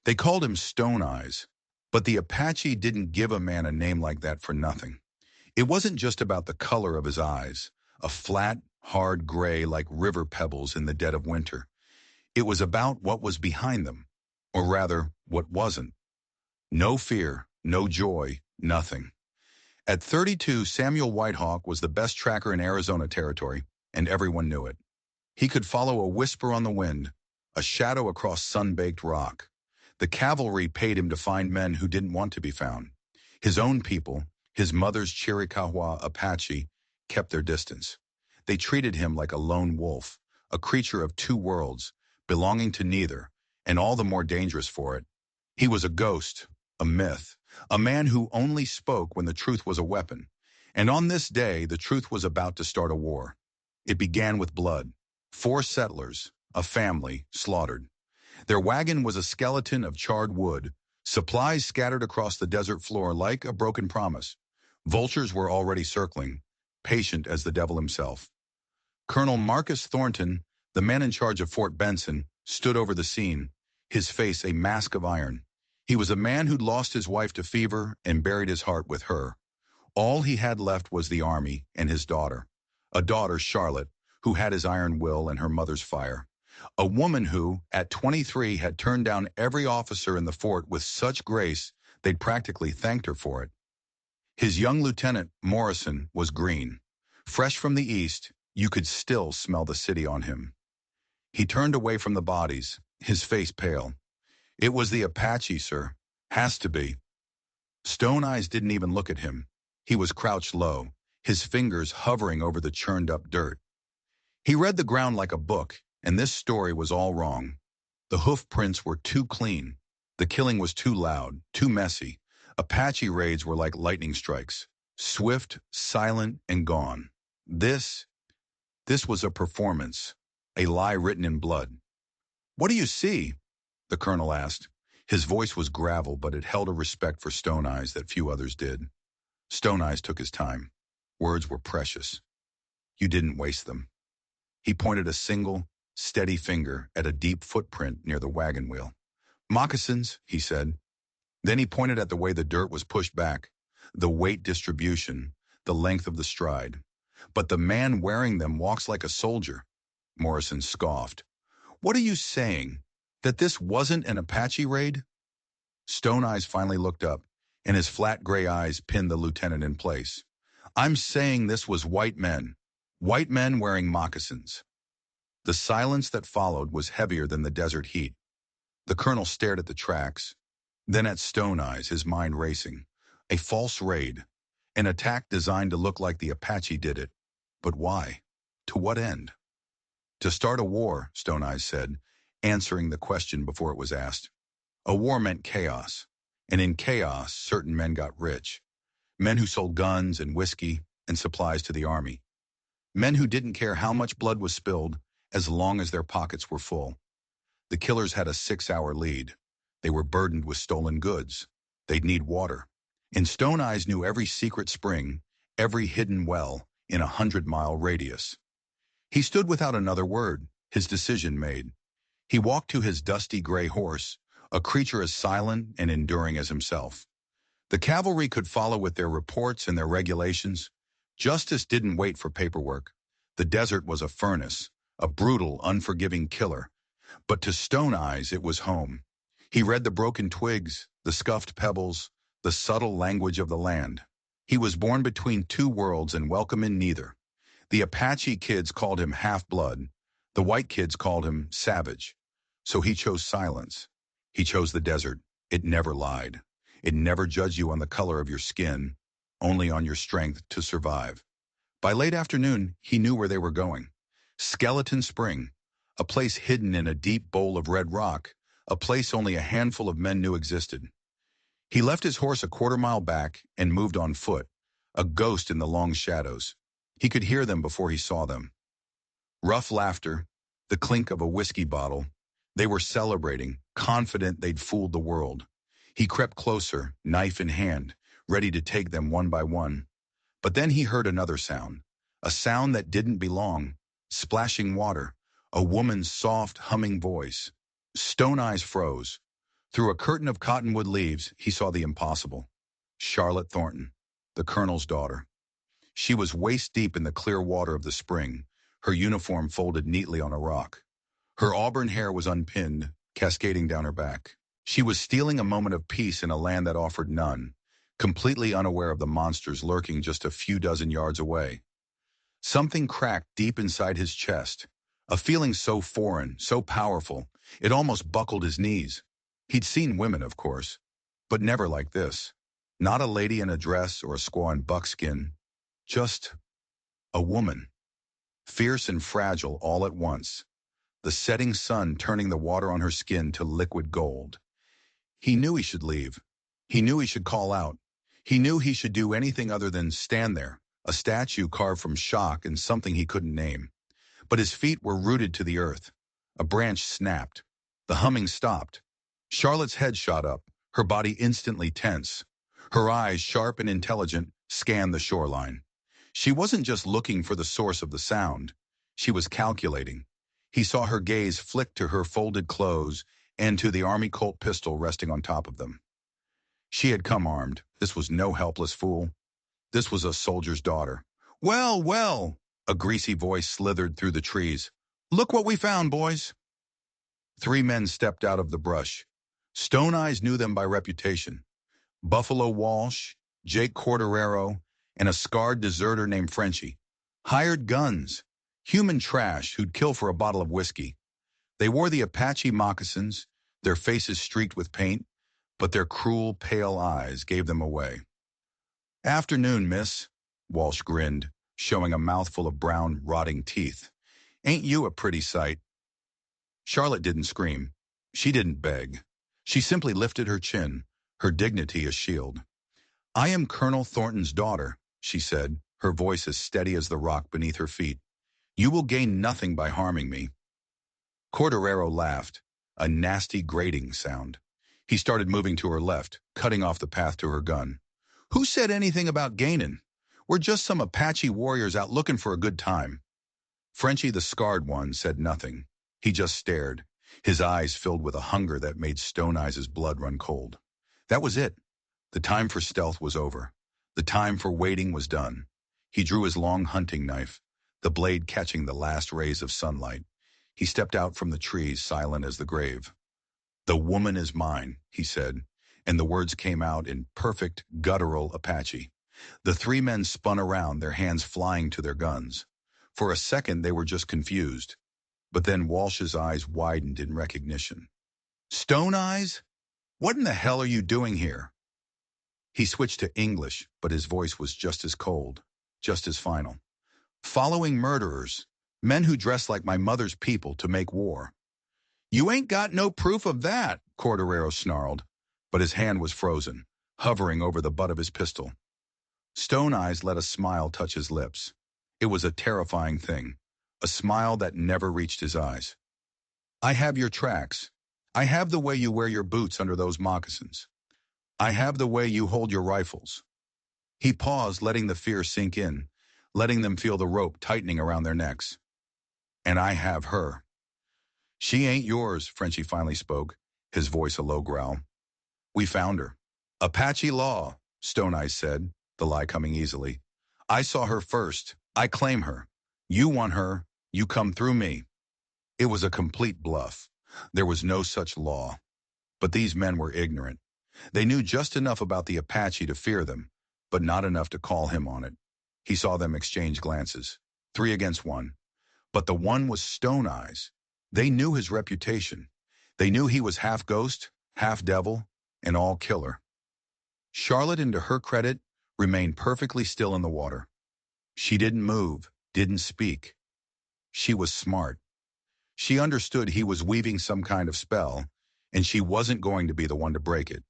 They called him Stone Eyes, but the Apache didn't give a man a name like that for nothing. It wasn't just about the color of his eyes, a flat, hard gray like river pebbles in the dead of winter. It was about what was behind them, or rather, what wasn't. No fear, no joy, nothing. At 32, Samuel Whitehawk was the best tracker in Arizona territory, and everyone knew it. He could follow a whisper on the wind, a shadow across sun-baked rock. The cavalry paid him to find men who didn't want to be found. His own people, his mother's Chiricahua Apache, kept their distance. They treated him like a lone wolf, a creature of two worlds, belonging to neither, and all the more dangerous for it. He was a ghost, a myth, a man who only spoke when the truth was a weapon. And on this day, the truth was about to start a war. It began with blood. 4 settlers, a family, slaughtered. Their wagon was a skeleton of charred wood, supplies scattered across the desert floor like a broken promise. Vultures were already circling, patient as the devil himself. Colonel Marcus Thornton, the man in charge of Fort Benson, stood over the scene, his face a mask of iron. He was a man who'd lost his wife to fever and buried his heart with her. All he had left was the army and his daughter. A daughter, Charlotte, who had his iron will and her mother's fire. A woman who, at 23, had turned down every officer in the fort with such grace they'd practically thanked her for it. His young lieutenant, Morrison, was green. Fresh from the east, you could still smell the city on him. He turned away from the bodies, his face pale. "It was the Apache, sir. Has to be." Stone Eyes didn't even look at him. He was crouched low, his fingers hovering over the churned-up dirt. He read the ground like a book, and this story was all wrong. The hoof prints were too clean. The killing was too loud, too messy. Apache raids were like lightning strikes, swift, silent, and gone. This was a performance, a lie written in blood. "What do you see?" the colonel asked. His voice was gravel, but it held a respect for Stone Eyes that few others did. Stone Eyes took his time. Words were precious. "You didn't waste them." He pointed a single, steady finger at a deep footprint near the wagon wheel. "Moccasins," he said. Then he pointed at the way the dirt was pushed back, the weight distribution, the length of the stride. "But the man wearing them walks like a soldier." Morrison scoffed. "What are you saying? That this wasn't an Apache raid?" Stone Eyes finally looked up, and his flat gray eyes pinned the lieutenant in place. "I'm saying this was white men wearing moccasins." The silence that followed was heavier than the desert heat. The colonel stared at the tracks, then at Stone Eyes, his mind racing. A false raid, an attack designed to look like the Apache did it. But why? To what end? "To start a war," Stone Eyes said, answering the question before it was asked. A war meant chaos, and in chaos, certain men got rich. Men who sold guns and whiskey and supplies to the army. Men who didn't care how much blood was spilled as long as their pockets were full. The killers had a 6-hour lead. They were burdened with stolen goods. They'd need water. And Stone Eyes knew every secret spring, every hidden well in a 100-mile radius. He stood without another word, his decision made. He walked to his dusty gray horse, a creature as silent and enduring as himself. The cavalry could follow with their reports and their regulations. Justice didn't wait for paperwork. The desert was a furnace, a brutal, unforgiving killer. But to Stone Eyes, it was home. He read the broken twigs, the scuffed pebbles, the subtle language of the land. He was born between two worlds and welcome in neither. The Apache kids called him half-blood. The white kids called him savage. So he chose silence. He chose the desert. It never lied. It never judged you on the color of your skin, only on your strength to survive. By late afternoon, he knew where they were going. Skeleton Spring, a place hidden in a deep bowl of red rock, a place only a handful of men knew existed. He left his horse a quarter-mile back and moved on foot, a ghost in the long shadows. He could hear them before he saw them. Rough laughter, the clink of a whiskey bottle. They were celebrating, confident they'd fooled the world. He crept closer, knife in hand, ready to take them one by one. But then he heard another sound, a sound that didn't belong, splashing water, a woman's soft, humming voice. Stone Eyes froze. Through a curtain of cottonwood leaves, he saw the impossible. Charlotte Thornton, the colonel's daughter. She was waist-deep in the clear water of the spring, her uniform folded neatly on a rock. Her auburn hair was unpinned, cascading down her back. She was stealing a moment of peace in a land that offered none, completely unaware of the monsters lurking just a few dozen yards away. Something cracked deep inside his chest, a feeling so foreign, so powerful, it almost buckled his knees. He'd seen women, of course, but never like this. Not a lady in a dress or a squaw in buckskin, just a woman, fierce and fragile all at once, the setting sun turning the water on her skin to liquid gold. He knew he should leave. He knew he should call out. He knew he should do anything other than stand there, a statue carved from shock and something he couldn't name. But his feet were rooted to the earth. A branch snapped. The humming stopped. Charlotte's head shot up, her body instantly tense. Her eyes, sharp and intelligent, scanned the shoreline. She wasn't just looking for the source of the sound. She was calculating. He saw her gaze flick to her folded clothes and to the Army Colt pistol resting on top of them. She had come armed. This was no helpless fool. This was a soldier's daughter. "Well, well," a greasy voice slithered through the trees. "Look what we found, boys." Three men stepped out of the brush. Stone Eyes knew them by reputation. Buffalo Walsh, Jake Corderero, and a scarred deserter named Frenchie. Hired guns, human trash who'd kill for a bottle of whiskey. They wore the Apache moccasins, their faces streaked with paint, but their cruel, pale eyes gave them away. "Afternoon, miss," Walsh grinned, showing a mouthful of brown, rotting teeth. "Ain't you a pretty sight?" Charlotte didn't scream. She didn't beg. She simply lifted her chin, her dignity a shield. "I am Colonel Thornton's daughter," she said, her voice as steady as the rock beneath her feet. "You will gain nothing by harming me." Corderero laughed, a nasty grating sound. He started moving to her left, cutting off the path to her gun. "Who said anything about gaining? We're just some Apache warriors out looking for a good time." Frenchie, the scarred one, said nothing. He just stared, his eyes filled with a hunger that made Stone Eyes' blood run cold. That was it. The time for stealth was over. The time for waiting was done. He drew his long hunting knife, the blade catching the last rays of sunlight. He stepped out from the trees, silent as the grave. "The woman is mine," he said, and the words came out in perfect, guttural Apache. The three men spun around, their hands flying to their guns. For a second, they were just confused. But then Walsh's eyes widened in recognition. "Stone Eyes? What in the hell are you doing here?" He switched to English, but his voice was just as cold, just as final. "Following murderers, men who dress like my mother's people to make war." "You ain't got no proof of that," Corderero snarled, but his hand was frozen, hovering over the butt of his pistol. Stone Eyes let a smile touch his lips. It was a terrifying thing, a smile that never reached his eyes. "I have your tracks. I have the way you wear your boots under those moccasins. I have the way you hold your rifles." He paused, letting the fear sink in, letting them feel the rope tightening around their necks. "And I have her." "She ain't yours," Frenchie finally spoke, his voice a low growl. "We found her." "Apache law," Stone Eyes said, the lie coming easily. "I saw her first. I claim her. You want her. You come through me." It was a complete bluff. There was no such law. But these men were ignorant. They knew just enough about the Apache to fear them, but not enough to call him on it. He saw them exchange glances, 3 against 1. But the one was Stone Eyes. They knew his reputation. They knew he was half ghost, half devil, and all killer. Charlotte, and to her credit, remained perfectly still in the water. She didn't move, didn't speak. She was smart. She understood he was weaving some kind of spell, and she wasn't going to be the one to break it.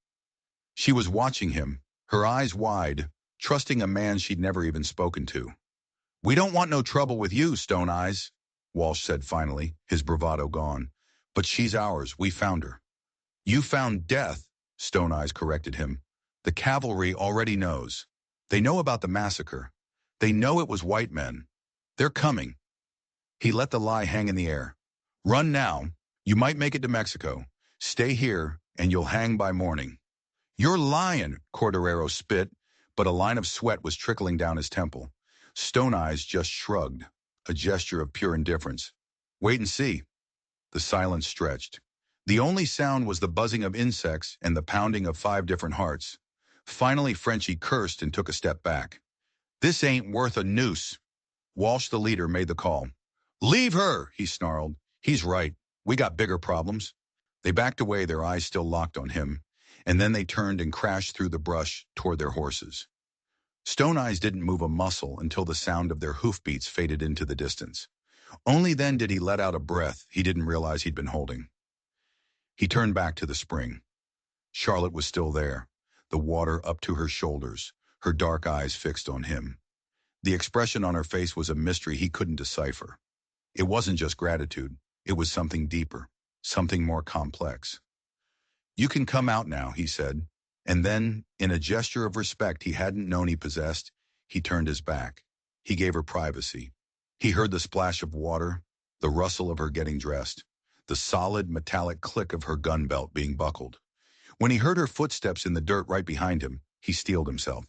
She was watching him, her eyes wide, trusting a man she'd never even spoken to. "We don't want no trouble with you, Stone Eyes," Walsh said finally, his bravado gone. "But she's ours. We found her." "You found death," Stone Eyes corrected him. "The cavalry already knows. They know about the massacre. They know it was white men. They're coming." He let the lie hang in the air. "Run now. You might make it to Mexico. Stay here, and you'll hang by morning." "You're lying," Cordero spit, but a line of sweat was trickling down his temple. Stone Eyes just shrugged, a gesture of pure indifference. "Wait and see." The silence stretched. The only sound was the buzzing of insects and the pounding of 5 different hearts. Finally, Frenchie cursed and took a step back. "This ain't worth a noose." Walsh, the leader, made the call. "Leave her," he snarled. "He's right. We got bigger problems." They backed away, their eyes still locked on him, and then they turned and crashed through the brush toward their horses. Stone Eyes didn't move a muscle until the sound of their hoofbeats faded into the distance. Only then did he let out a breath he didn't realize he'd been holding. He turned back to the spring. Charlotte was still there, the water up to her shoulders, her dark eyes fixed on him. The expression on her face was a mystery he couldn't decipher. It wasn't just gratitude, it was something deeper, something more complex. "You can come out now," he said, and then, in a gesture of respect he hadn't known he possessed, he turned his back. He gave her privacy. He heard the splash of water, the rustle of her getting dressed, the solid metallic click of her gun belt being buckled. When he heard her footsteps in the dirt right behind him, he steeled himself.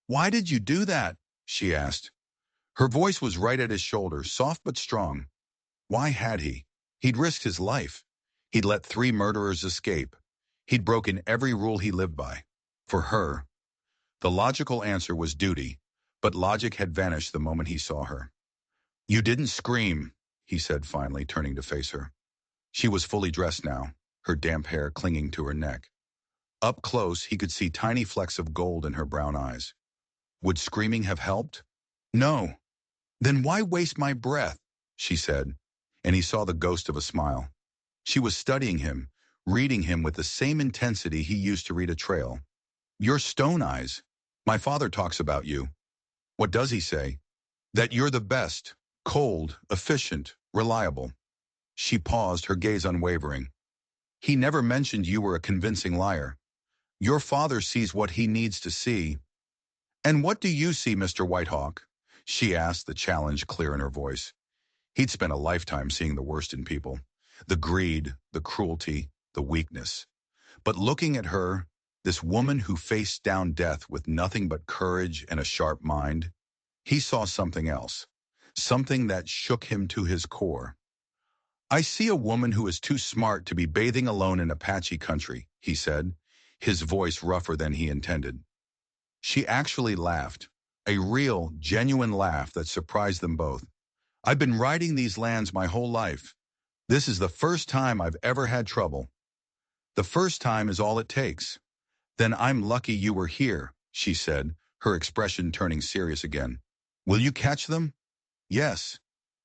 "Why did you do that?" she asked. Her voice was right at his shoulder, soft but strong. Why had he? He'd risked his life. He'd let 3 murderers escape. He'd broken every rule he lived by. For her. The logical answer was duty, but logic had vanished the moment he saw her. "You didn't scream," he said finally, turning to face her. She was fully dressed now, her damp hair clinging to her neck. Up close, he could see tiny flecks of gold in her brown eyes. Would screaming have helped? No. "Then why waste my breath?" she said, and he saw the ghost of a smile. She was studying him, reading him with the same intensity he used to read a trail. "You're Stone Eyes. My father talks about you." "What does he say?" "That you're the best, cold, efficient, reliable." She paused, her gaze unwavering. "He never mentioned you were a convincing liar. Your father sees what he needs to see." "And what do you see, Mr. Whitehawk?" she asked, the challenge clear in her voice. He'd spent a lifetime seeing the worst in people. The greed, the cruelty, the weakness. But looking at her, this woman who faced down death with nothing but courage and a sharp mind, he saw something else. Something that shook him to his core. "I see a woman who is too smart to be bathing alone in Apache country," he said, his voice rougher than he intended. She actually laughed, a real, genuine laugh that surprised them both. "I've been riding these lands my whole life. This is the first time I've ever had trouble." "The first time is all it takes." "Then I'm lucky you were here," she said, her expression turning serious again. "Will you catch them?" "Yes.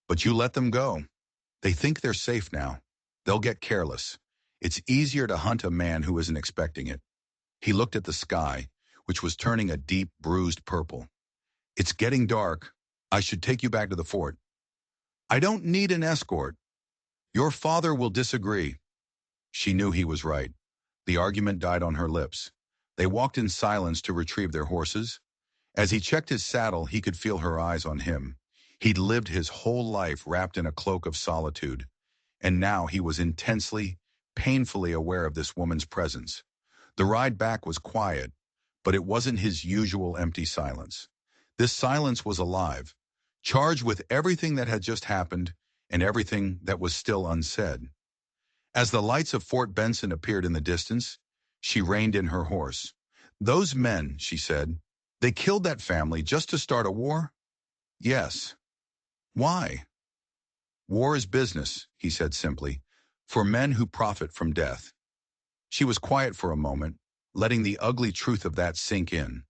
But you let them go. They think they're safe now. They'll get careless. It's easier to hunt a man who isn't expecting it." He looked at the sky, which was turning a deep, bruised purple. "It's getting dark. I should take you back to the fort." "I don't need an escort." "Your father will disagree." She knew he was right. The argument died on her lips. They walked in silence to retrieve their horses. As he checked his saddle, he could feel her eyes on him. He'd lived his whole life wrapped in a cloak of solitude, and now he was intensely, painfully aware of this woman's presence. The ride back was quiet, but it wasn't his usual empty silence. This silence was alive, charged with everything that had just happened and everything that was still unsaid. As the lights of Fort Benson appeared in the distance, she reined in her horse. "Those men," she said, "they killed that family just to start a war?" "Yes." "Why?" "War is business," he said simply, "for men who profit from death." She was quiet for a moment, letting the ugly truth of that sink in.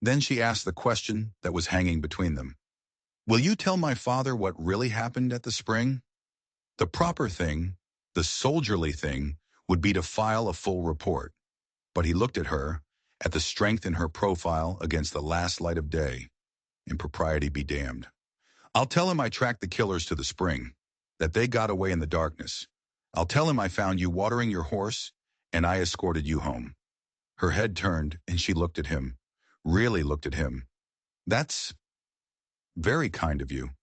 Then she asked the question that was hanging between them. "Will you tell my father what really happened at the spring?" The proper thing, the soldierly thing, would be to file a full report. But he looked at her, at the strength in her profile against the last light of day. Impropriety be damned. "I'll tell him I tracked the killers to the spring, that they got away in the darkness. I'll tell him I found you watering your horse, and I escorted you home." Her head turned, and she looked at him, really looked at him. "That's very kind of you."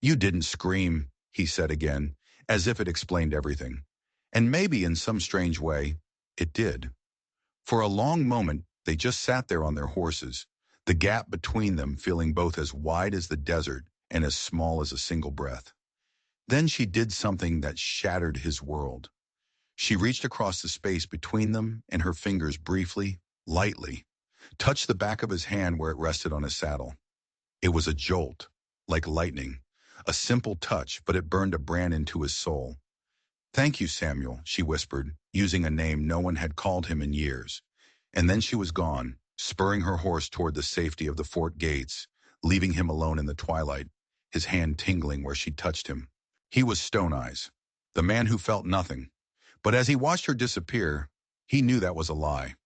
"You didn't scream," he said again, as if it explained everything. "And maybe in some strange way, It did. For a long moment, they just sat there on their horses, the gap between them feeling both as wide as the desert and as small as a single breath. Then she did something that shattered his world. She reached across the space between them and her fingers briefly, lightly, touched the back of his hand where it rested on his saddle. It was a jolt, like lightning, a simple touch, but it burned a brand into his soul. "Thank you, Samuel," she whispered, using a name no one had called him in years. And then she was gone, spurring her horse toward the safety of the fort gates, leaving him alone in the twilight, his hand tingling where she touched him. He was Stone Eyes, the man who felt nothing. But as he watched her disappear, he knew that was a lie.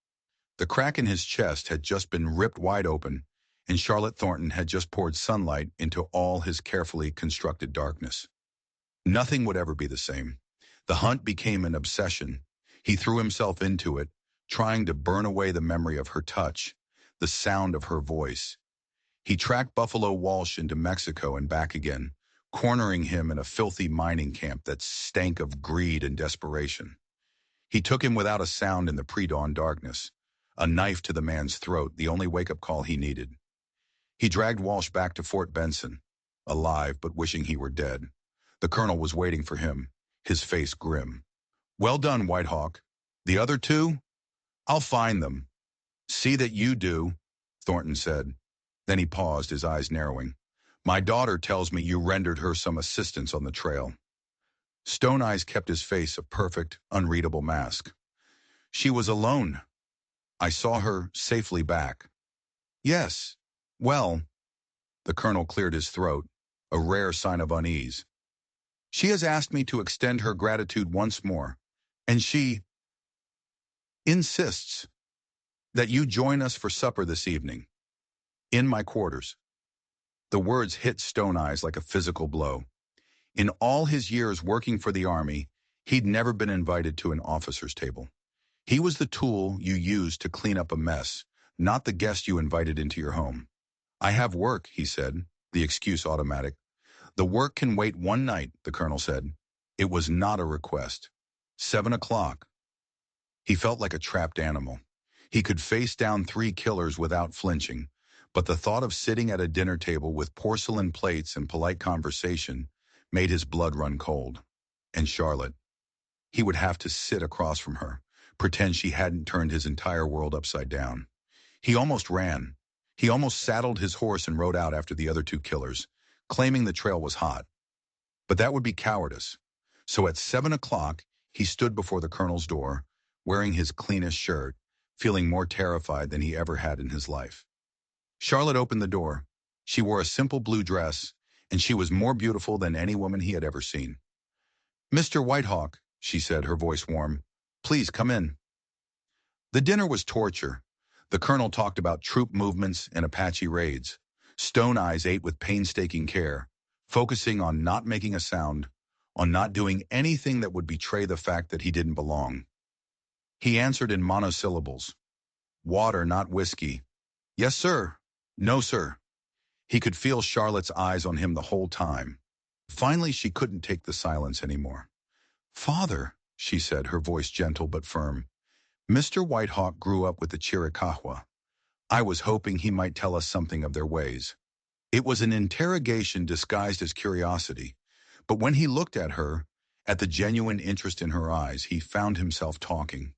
The crack in his chest had just been ripped wide open, and Charlotte Thornton had just poured sunlight into all his carefully constructed darkness. Nothing would ever be the same. The hunt became an obsession. He threw himself into it, trying to burn away the memory of her touch, the sound of her voice. He tracked Buffalo Walsh into Mexico and back again, cornering him in a filthy mining camp that stank of greed and desperation. He took him without a sound in the pre-dawn darkness, a knife to the man's throat, the only wake-up call he needed. He dragged Walsh back to Fort Benson, alive but wishing he were dead. The colonel was waiting for him, his face grim. "Well done, White Hawk. The other two? I'll find them." "See that you do," Thornton said. Then he paused, his eyes narrowing. "My daughter tells me you rendered her some assistance on the trail." Stone Eyes kept his face a perfect, unreadable mask. "She was alone. I saw her safely back." "Yes. Well," the colonel cleared his throat, a rare sign of unease. "She has asked me to extend her gratitude once more, and she insists that you join us for supper this evening, in my quarters." The words hit Stone Eyes like a physical blow. In all his years working for the army, he'd never been invited to an officer's table. He was the tool you used to clean up a mess, not the guest you invited into your home. "I have work," he said, the excuse automatic. "The work can wait one night," the colonel said. It was not a request. 7 o'clock. He felt like a trapped animal. He could face down 3 killers without flinching, but the thought of sitting at a dinner table with porcelain plates and polite conversation made his blood run cold. And Charlotte. He would have to sit across from her, pretend she hadn't turned his entire world upside down. He almost ran. He almost saddled his horse and rode out after the other 2 killers, claiming the trail was hot. But that would be cowardice. So at 7 o'clock, he stood before the colonel's door, wearing his cleanest shirt, feeling more terrified than he ever had in his life. Charlotte opened the door. She wore a simple blue dress, and she was more beautiful than any woman he had ever seen. "Mr. Whitehawk," she said, her voice warm, "please come in." The dinner was torture. The colonel talked about troop movements and Apache raids. Stone Eyes ate with painstaking care, focusing on not making a sound, on not doing anything that would betray the fact that he didn't belong. He answered in monosyllables. "Water, not whiskey." "Yes, sir." "No, sir." He could feel Charlotte's eyes on him the whole time. Finally, she couldn't take the silence anymore. "Father," she said, her voice gentle but firm, "Mr. Whitehawk grew up with the Chiricahua. I was hoping he might tell us something of their ways." It was an interrogation disguised as curiosity, but when he looked at her, at the genuine interest in her eyes, he found himself talking.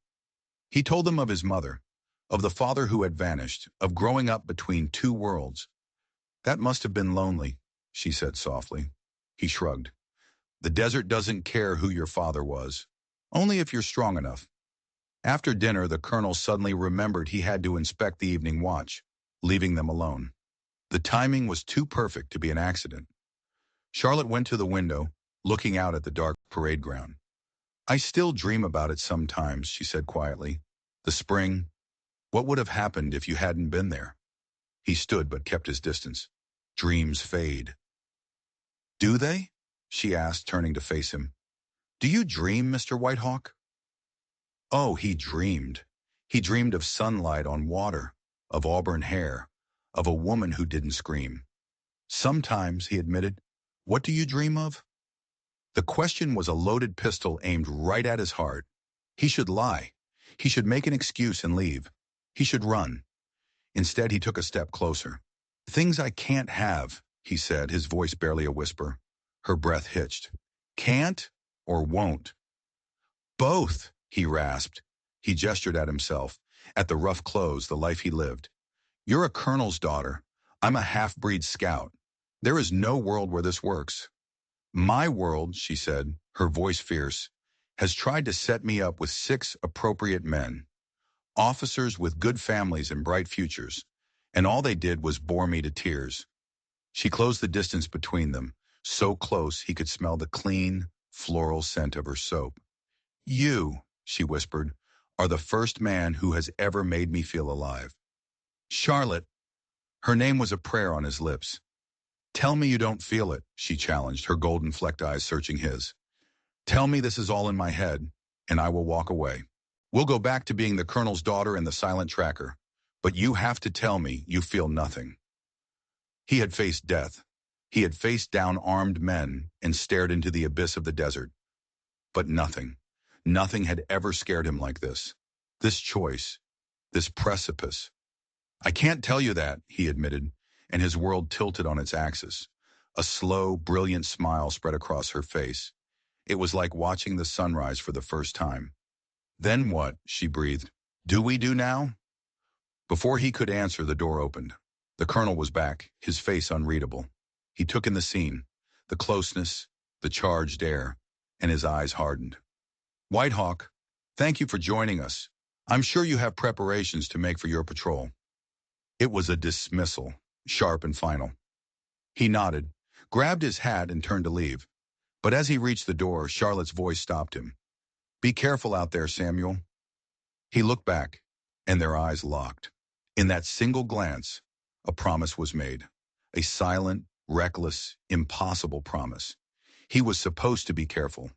He told them of his mother, of the father who had vanished, of growing up between 2 worlds. "That must have been lonely," she said softly. He shrugged. "The desert doesn't care who your father was, only if you're strong enough." After dinner, the colonel suddenly remembered he had to inspect the evening watch, leaving them alone. The timing was too perfect to be an accident. Charlotte went to the window, looking out at the dark parade ground. "I still dream about it sometimes," she said quietly. "The spring. What would have happened if you hadn't been there?" He stood but kept his distance. "Dreams fade." "Do they?" she asked, turning to face him. "Do you dream, Mr. Whitehawk?" Oh, he dreamed. He dreamed of sunlight on water, of auburn hair, of a woman who didn't scream. "Sometimes," he admitted. "What do you dream of?" The question was a loaded pistol aimed right at his heart. He should lie. He should make an excuse and leave. He should run. Instead, he took a step closer. "Things I can't have," he said, his voice barely a whisper. Her breath hitched. "Can't or won't?" "Both," he rasped. He gestured at himself, at the rough clothes, the life he lived. "You're a colonel's daughter. I'm a half-breed scout. There is no world where this works. My world," she said, her voice fierce, "has tried to set me up with 6 appropriate men, officers with good families and bright futures, and all they did was bore me to tears." She closed the distance between them, so close he could smell the clean, floral scent of her soap. "You," she whispered, "are the first man who has ever made me feel alive." "Charlotte," her name was a prayer on his lips. "Tell me you don't feel it," she challenged, her golden-flecked eyes searching his. "Tell me this is all in my head, and I will walk away. We'll go back to being the colonel's daughter and the silent tracker, but you have to tell me you feel nothing." He had faced death. He had faced down armed men and stared into the abyss of the desert. But nothing, nothing had ever scared him like this. This choice, this precipice. "I can't tell you that," he admitted, and his world tilted on its axis. A slow, brilliant smile spread across her face. It was like watching the sunrise for the first time. "Then what?" she breathed. "Do we do now?" Before he could answer, the door opened. The colonel was back, his face unreadable. He took in the scene, the closeness, the charged air, and his eyes hardened. "White Hawk, thank you for joining us. I'm sure you have preparations to make for your patrol." It was a dismissal, sharp and final. He nodded, grabbed his hat, and turned to leave. But as he reached the door, Charlotte's voice stopped him. "Be careful out there, Samuel." He looked back, and their eyes locked. In that single glance, a promise was made. A silent, reckless, impossible promise. He was supposed to be careful.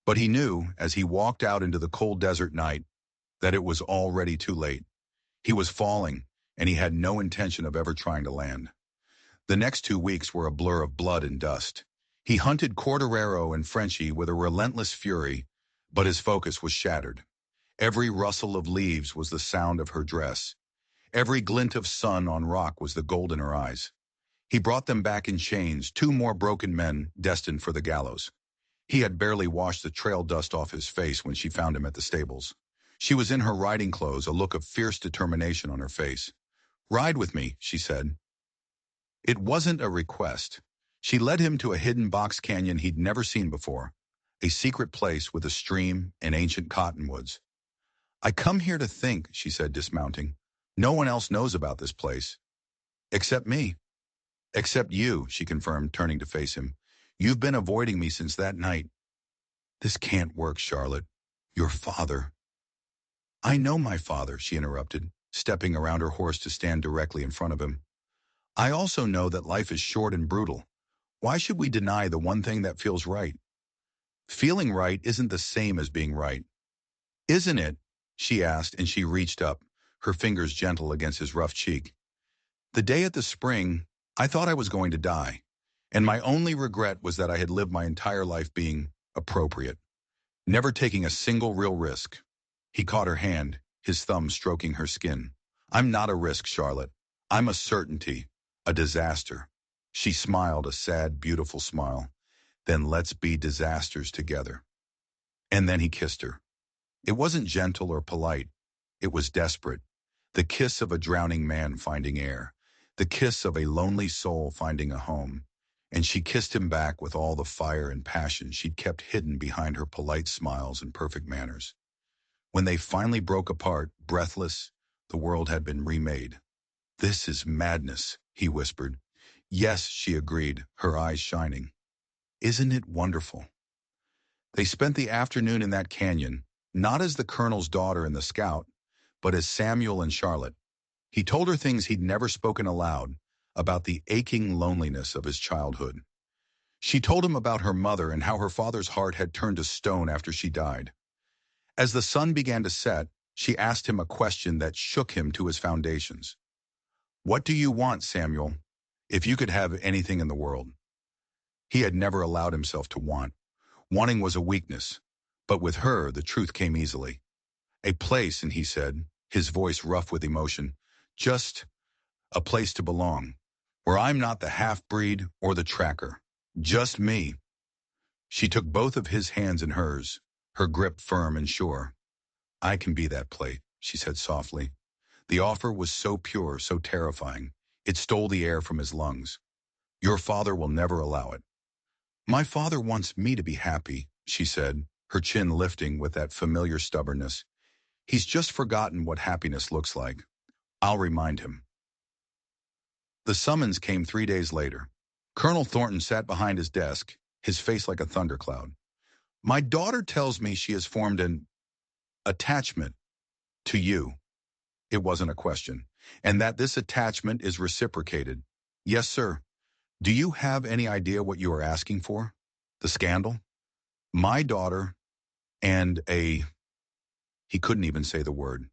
But he knew, as he walked out into the cold desert night, that it was already too late. He was falling, and he had no intention of ever trying to land. The next 2 weeks were a blur of blood and dust. He hunted Cordero and Frenchie with a relentless fury, but his focus was shattered. Every rustle of leaves was the sound of her dress. Every glint of sun on rock was the gold in her eyes. He brought them back in chains, 2 more broken men destined for the gallows. He had barely washed the trail dust off his face when she found him at the stables. She was in her riding clothes, a look of fierce determination on her face. "Ride with me," she said. It wasn't a request. She led him to a hidden box canyon he'd never seen before, a secret place with a stream and ancient cottonwoods. "I come here to think," she said, dismounting. "No one else knows about this place. Except me." "Except you," she confirmed, turning to face him. "You've been avoiding me since that night." "This can't work, Charlotte. Your father—" "I know my father," she interrupted, stepping around her horse to stand directly in front of him. "I also know that life is short and brutal. Why should we deny the one thing that feels right?" "Feeling right isn't the same as being right." "Isn't it?" she asked, and she reached up, her fingers gentle against his rough cheek. "The day at the spring, I thought I was going to die, and my only regret was that I had lived my entire life being appropriate, never taking a single real risk." He caught her hand, his thumb stroking her skin. "I'm not a risk, Charlotte. I'm a certainty, a disaster." She smiled, a sad, beautiful smile. "Then let's be disasters together." And then he kissed her. It wasn't gentle or polite. It was desperate. The kiss of a drowning man finding air. The kiss of a lonely soul finding a home. And she kissed him back with all the fire and passion she'd kept hidden behind her polite smiles and perfect manners. When they finally broke apart, breathless, the world had been remade. "This is madness," he whispered. "Yes," she agreed, her eyes shining. "Isn't it wonderful?" They spent the afternoon in that canyon, not as the colonel's daughter and the scout, but as Samuel and Charlotte. He told her things he'd never spoken aloud, about the aching loneliness of his childhood. She told him about her mother and how her father's heart had turned to stone after she died. As the sun began to set, she asked him a question that shook him to his foundations. "What do you want, Samuel, if you could have anything in the world?" He had never allowed himself to want. Wanting was a weakness, but with her, the truth came easily. A place, and he said, his voice rough with emotion, just a place to belong, where I'm not the half-breed or the tracker. Just me. She took both of his hands in hers, her grip firm and sure. I can be that plate, she said softly. The offer was so pure, so terrifying. It stole the air from his lungs. Your father will never allow it. My father wants me to be happy, she said, her chin lifting with that familiar stubbornness. He's just forgotten what happiness looks like. I'll remind him. The summons came 3 days later. Colonel Thornton sat behind his desk, his face like a thundercloud. My daughter tells me she has formed an attachment to you. It wasn't a question. And that this attachment is reciprocated. Yes, sir. Do you have any idea what you are asking for? The scandal? My daughter and a... He couldn't even say the word.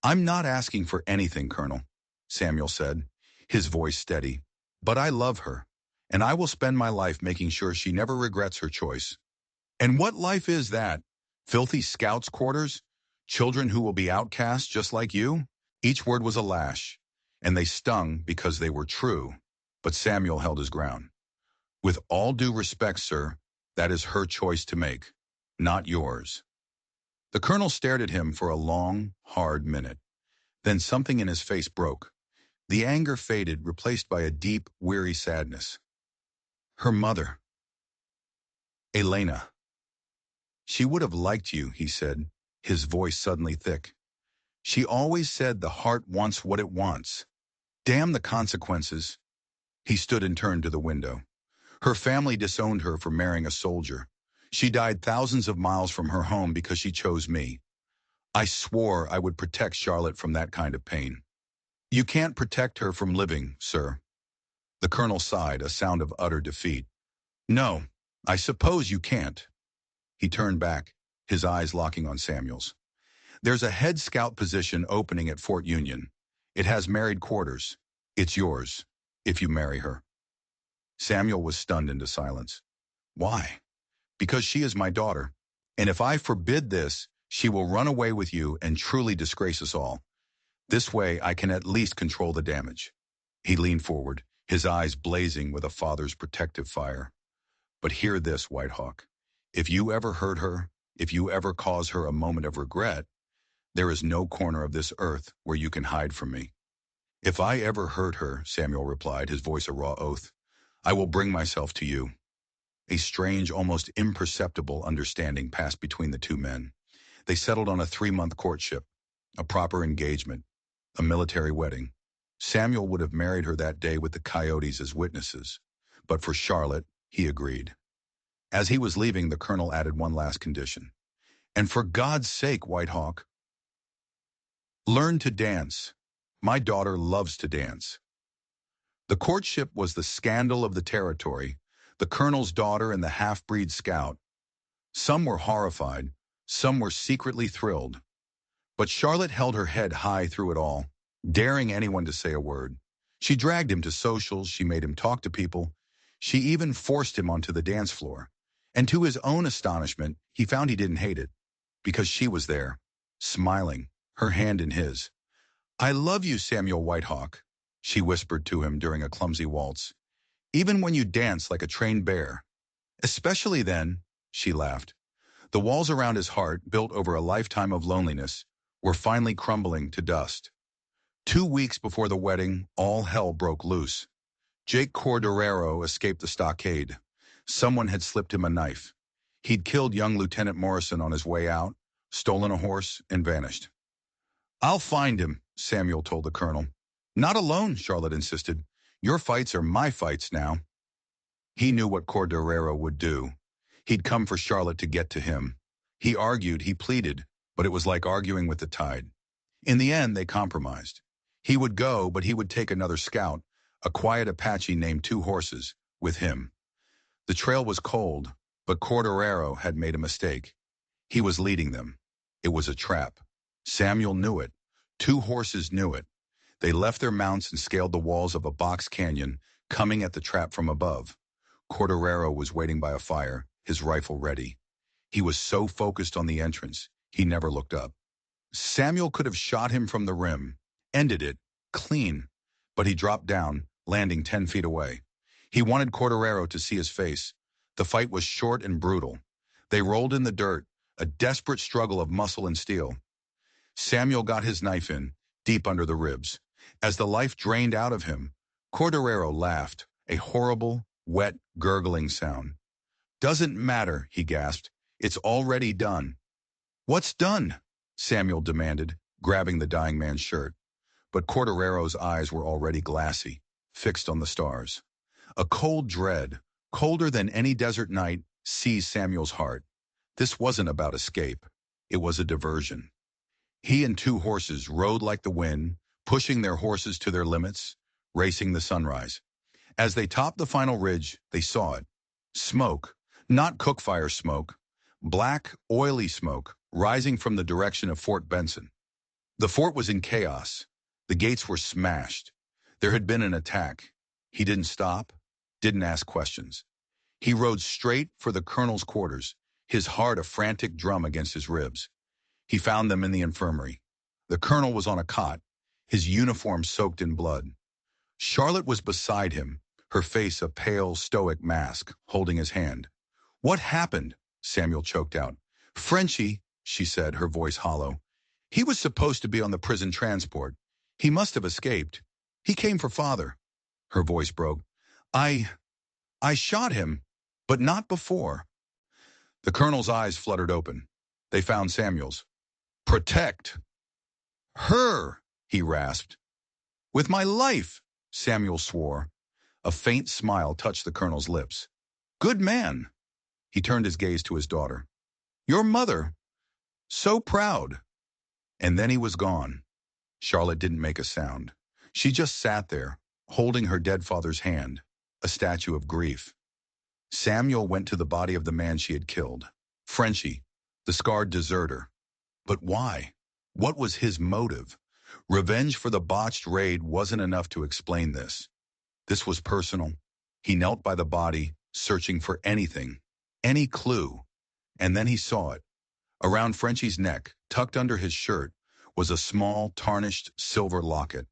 I'm not asking for anything, Colonel, Samuel said, his voice steady. But I love her, and I will spend my life making sure she never regrets her choice. And what life is that? Filthy scouts' quarters? Children who will be outcast just like you? Each word was a lash, and they stung because they were true. But Samuel held his ground. With all due respect, sir, that is her choice to make, not yours. The colonel stared at him for a long, hard minute. Then something in his face broke. The anger faded, replaced by a deep, weary sadness. Her mother. Elena. She would have liked you, he said, his voice suddenly thick. She always said the heart wants what it wants. Damn the consequences. He stood and turned to the window. Her family disowned her for marrying a soldier. She died thousands of miles from her home because she chose me. I swore I would protect Charlotte from that kind of pain. You can't protect her from living, sir. The colonel sighed, a sound of utter defeat. No, I suppose you can't. He turned back, his eyes locking on Samuel's. There's a head scout position opening at Fort Union. It has married quarters. It's yours, if you marry her. Samuel was stunned into silence. Why? Because she is my daughter. And if I forbid this, she will run away with you and truly disgrace us all. This way, I can at least control the damage. He leaned forward, his eyes blazing with a father's protective fire. But hear this, White Hawk. If you ever hurt her, if you ever cause her a moment of regret, there is no corner of this earth where you can hide from me. If I ever hurt her, Samuel replied, his voice a raw oath, I will bring myself to you. A strange, almost imperceptible understanding passed between the two men. They settled on a 3-month courtship, a proper engagement, a military wedding. Samuel would have married her that day with the coyotes as witnesses. But for Charlotte, he agreed. As he was leaving, the colonel added one last condition. And for God's sake, White Hawk, learn to dance. My daughter loves to dance. The courtship was the scandal of the territory, the colonel's daughter and the half-breed scout. Some were horrified, some were secretly thrilled. But Charlotte held her head high through it all, daring anyone to say a word. She dragged him to socials, she made him talk to people. She even forced him onto the dance floor. And to his own astonishment, he found he didn't hate it, because she was there, smiling, her hand in his. I love you, Samuel Whitehawk, she whispered to him during a clumsy waltz. Even when you dance like a trained bear. Especially then, she laughed. The walls around his heart, built over a lifetime of loneliness, were finally crumbling to dust. 2 weeks before the wedding, all hell broke loose. Jake Cordero escaped the stockade. Someone had slipped him a knife. He'd killed young Lieutenant Morrison on his way out, stolen a horse, and vanished. I'll find him, Samuel told the colonel. Not alone, Charlotte insisted. Your fights are my fights now. He knew what Cordero would do. He'd come for Charlotte to get to him. He argued, he pleaded, but it was like arguing with the tide. In the end, they compromised. He would go, but he would take another scout, a quiet Apache named Two Horses, with him. The trail was cold, but Cordero had made a mistake. He was leading them. It was a trap. Samuel knew it. Two Horses knew it. They left their mounts and scaled the walls of a box canyon, coming at the trap from above. Cordero was waiting by a fire, his rifle ready. He was so focused on the entrance, he never looked up. Samuel could have shot him from the rim, ended it, clean, but he dropped down, landing 10 feet away. He wanted Cordero to see his face. The fight was short and brutal. They rolled in the dirt, a desperate struggle of muscle and steel. Samuel got his knife in, deep under the ribs. As the life drained out of him, Cordero laughed, a horrible, wet, gurgling sound. "Doesn't matter," he gasped. "It's already done." "What's done?" Samuel demanded, grabbing the dying man's shirt. But Cordero's eyes were already glassy, fixed on the stars. A cold dread, colder than any desert night, seized Samuel's heart. This wasn't about escape. It was a diversion. He and 2 horses rode like the wind, pushing their horses to their limits, racing the sunrise. As they topped the final ridge, they saw it. Smoke, not cookfire smoke, black, oily smoke, rising from the direction of Fort Benson. The fort was in chaos. The gates were smashed. There had been an attack. He didn't stop, didn't ask questions. He rode straight for the colonel's quarters, his heart a frantic drum against his ribs. He found them in the infirmary. The colonel was on a cot, his uniform soaked in blood. Charlotte was beside him, her face a pale, stoic mask, holding his hand. "What happened?" Samuel choked out. "Frenchie," she said, her voice hollow. "He was supposed to be on the prison transport. He must have escaped. He came for father." Her voice broke. I shot him, but not before." The colonel's eyes fluttered open. They found Samuel's. "Protect her," he rasped. "With my life," Samuel swore. A faint smile touched the colonel's lips. "Good man." He turned his gaze to his daughter. "Your mother. So proud." And then he was gone. Charlotte didn't make a sound. She just sat there, holding her dead father's hand, a statue of grief. Samuel went to the body of the man she had killed. Frenchie, the scarred deserter. But why? What was his motive? Revenge for the botched raid wasn't enough to explain this. This was personal. He knelt by the body, searching for anything, any clue. And then he saw it. Around Frenchie's neck, tucked under his shirt, was a small, tarnished silver locket.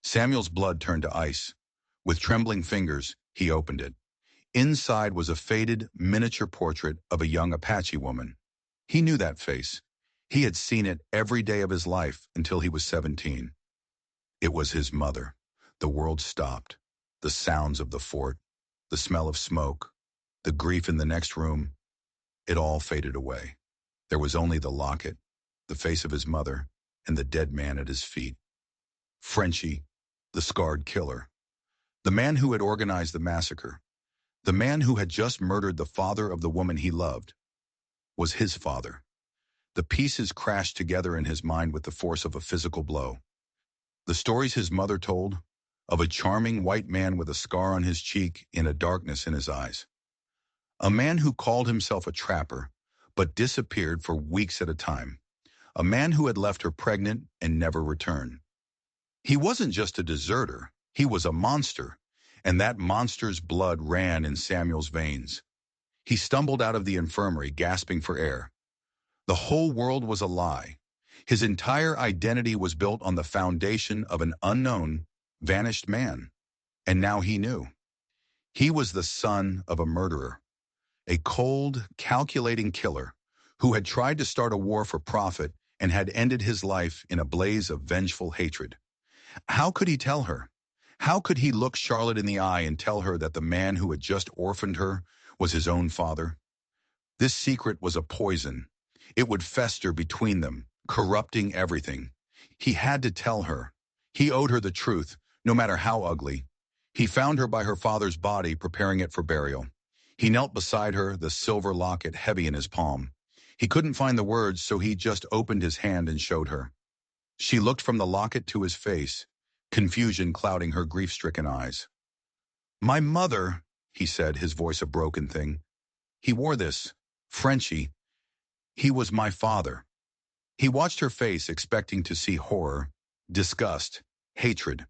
Samuel's blood turned to ice. With trembling fingers, he opened it. Inside was a faded, miniature portrait of a young Apache woman. He knew that face. He had seen it every day of his life until he was 17. It was his mother. The world stopped. The sounds of the fort, the smell of smoke, the grief in the next room, it all faded away. There was only the locket, the face of his mother, and the dead man at his feet. Frenchie, the scarred killer. The man who had organized the massacre. The man who had just murdered the father of the woman he loved. Was his father. The pieces crashed together in his mind with the force of a physical blow. The stories his mother told, of a charming white man with a scar on his cheek and a darkness in his eyes. A man who called himself a trapper, but disappeared for weeks at a time. A man who had left her pregnant and never returned. He wasn't just a deserter, he was a monster, and that monster's blood ran in Samuel's veins. He stumbled out of the infirmary, gasping for air. The whole world was a lie. His entire identity was built on the foundation of an unknown, vanished man. And now he knew. He was the son of a murderer, a cold, calculating killer who had tried to start a war for profit and had ended his life in a blaze of vengeful hatred. How could he tell her? How could he look Charlotte in the eye and tell her that the man who had just orphaned her was his own father? This secret was a poison. It would fester between them, corrupting everything. He had to tell her. He owed her the truth, no matter how ugly. He found her by her father's body, preparing it for burial. He knelt beside her, the silver locket heavy in his palm. He couldn't find the words, so he just opened his hand and showed her. She looked from the locket to his face, confusion clouding her grief-stricken eyes. "My mother," he said, his voice a broken thing. "He wore this. Frenchie. He was my father." He watched her face, expecting to see horror, disgust, hatred.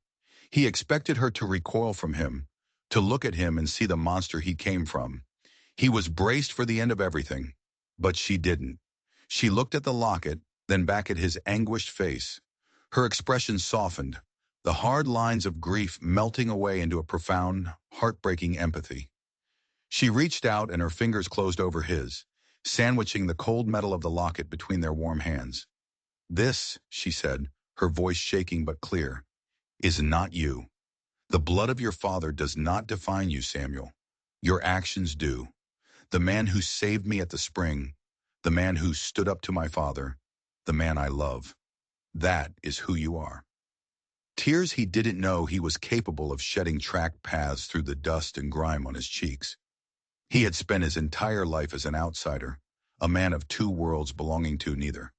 He expected her to recoil from him, to look at him and see the monster he came from. He was braced for the end of everything, but she didn't. She looked at the locket, then back at his anguished face. Her expression softened, the hard lines of grief melting away into a profound, heartbreaking empathy. She reached out and her fingers closed over his, sandwiching the cold metal of the locket between their warm hands. "This," she said, her voice shaking but clear, "is not you. The blood of your father does not define you, Samuel. Your actions do. The man who saved me at the spring, the man who stood up to my father, the man I love. That is who you are." Tears he didn't know he was capable of shedding tracked paths through the dust and grime on his cheeks. He had spent his entire life as an outsider, a man of two worlds belonging to neither.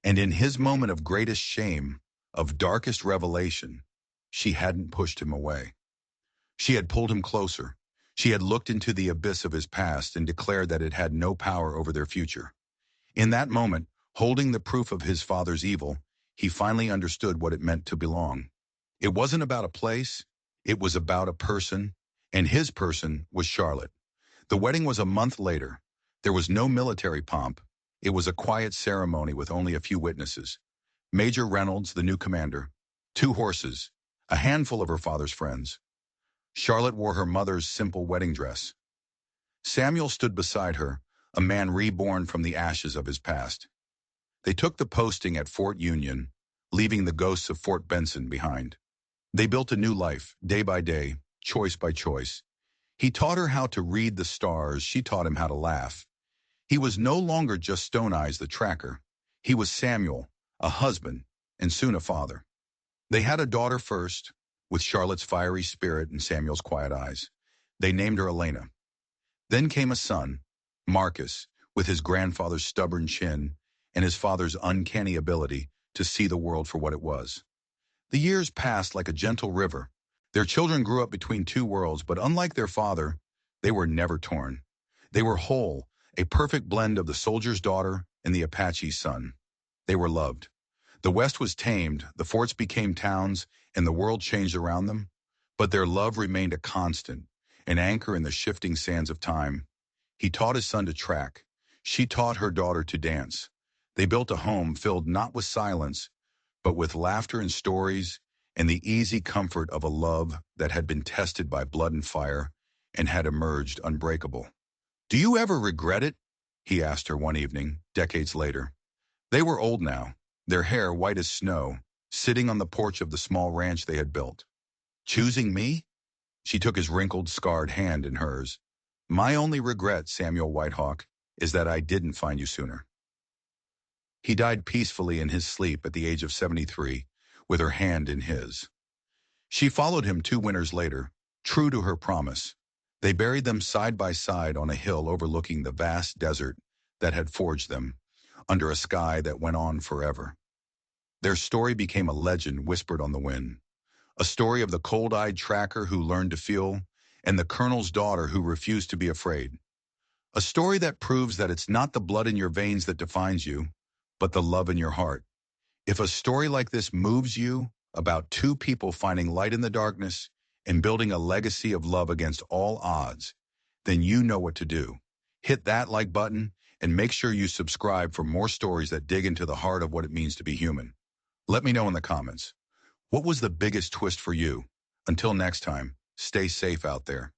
And in his moment of greatest shame, of darkest revelation, she hadn't pushed him away. She had pulled him closer. She had looked into the abyss of his past and declared that it had no power over their future. In that moment, holding the proof of his father's evil, he finally understood what it meant to belong. It wasn't about a place, it was about a person, and his person was Charlotte. The wedding was a month later. There was no military pomp. It was a quiet ceremony with only a few witnesses. Major Reynolds, the new commander, 2 horses, a handful of her father's friends. Charlotte wore her mother's simple wedding dress. Samuel stood beside her, a man reborn from the ashes of his past. They took the posting at Fort Union, leaving the ghosts of Fort Benson behind. They built a new life, day by day, choice by choice. He taught her how to read the stars, she taught him how to laugh. He was no longer just Stone Eyes the tracker. He was Samuel, a husband, and soon a father. They had a daughter first, with Charlotte's fiery spirit and Samuel's quiet eyes. They named her Elena. Then came a son, Marcus, with his grandfather's stubborn chin and his father's uncanny ability to see the world for what it was. The years passed like a gentle river. Their children grew up between two worlds, but unlike their father, they were never torn. They were whole, a perfect blend of the soldier's daughter and the Apache's son. They were loved. The West was tamed, the forts became towns, and the world changed around them. But their love remained a constant, an anchor in the shifting sands of time. He taught his son to track. She taught her daughter to dance. They built a home filled not with silence, but with laughter and stories, and the easy comfort of a love that had been tested by blood and fire and had emerged unbreakable. "Do you ever regret it?" he asked her one evening, decades later. They were old now, their hair white as snow, sitting on the porch of the small ranch they had built. "Choosing me?" She took his wrinkled, scarred hand in hers. "My only regret, Samuel Whitehawk, is that I didn't find you sooner." He died peacefully in his sleep at the age of 73, with her hand in his. She followed him 2 winters later, true to her promise. They buried them side by side on a hill overlooking the vast desert that had forged them, under a sky that went on forever. Their story became a legend whispered on the wind, a story of the cold-eyed tracker who learned to feel, and the colonel's daughter who refused to be afraid. A story that proves that it's not the blood in your veins that defines you, but the love in your heart. If a story like this moves you, about 2 people finding light in the darkness and building a legacy of love against all odds, then you know what to do. Hit that like button and make sure you subscribe for more stories that dig into the heart of what it means to be human. Let me know in the comments. What was the biggest twist for you? Until next time, stay safe out there.